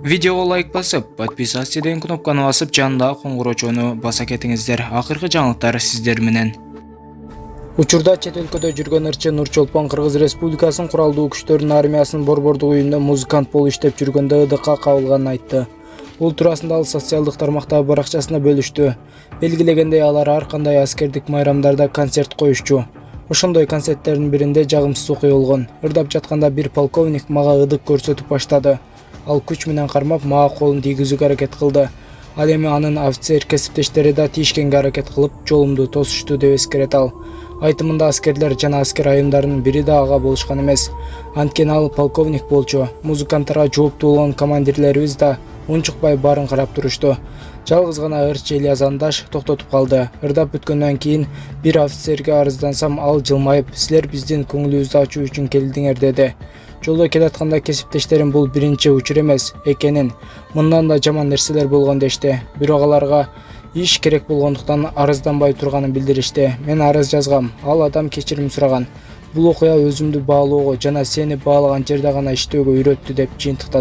Видеого лайк басып, подписаться деген кнопканы басып, жанындагы коңгурочону баса кетиңиздер. Акыркы жаңылыктар сиздер менен. Учурда чет өлкөдө жүргөн ырчы Нурчолпон Кыргыз Республикасынын куралдуу күчтөрүнүн армиясынын борбордук уюмунда музыкант болуп иштеп жүргөндө ыдыкка кабылганын айтты. Бул туурасында ал социалдык тармактагы баракчасында бөлүштү. Белгилегендей, алар ар кандай аскердик майрамдарда концерт коюшчу. Ошондой концерттердин биринде жагымсыз окуя болгон. Ырдап жатканда бир полковник мага ыдык көрсөтүп баштады. Ал күч менен кармап, мага колун тийгизүүгө аракет кылды. Ал эми анын офицер кесиптештери да тийишкенге аракет кылып, жолумду тосушту деп эскерет ал. Айтымында аскерлер жана аскер айымдарынын бири да ага болушкан эмес. Анткени ал полковник болчу. Музыканттарга жооптуу болгон командирлерибиз да унчукпай баарын карап турушту. Жалгыз гана ырчы Ильяс Андаш токтотуп калды. Ырдап бүткөндөн кийин бир офицерге арыздансам, ал жылмайып, "Силер биздин көңүлүбүздү ачуу үчүн келдиңер" деди. Жолдо келатканда кесиптештерим бул биринчи учур эмес экенин, мындан да жаман нерселер болгон дешти. Бирок аларга иш керек болгондуктан арызданбай турганын билдиришти. Мен арыз жазгам, ал адам кечирим сураган. Бул окуя өзүмдү баалоого жана сени баалаган жерде гана иштөөгө үйрөттү деп жыйынтыктады.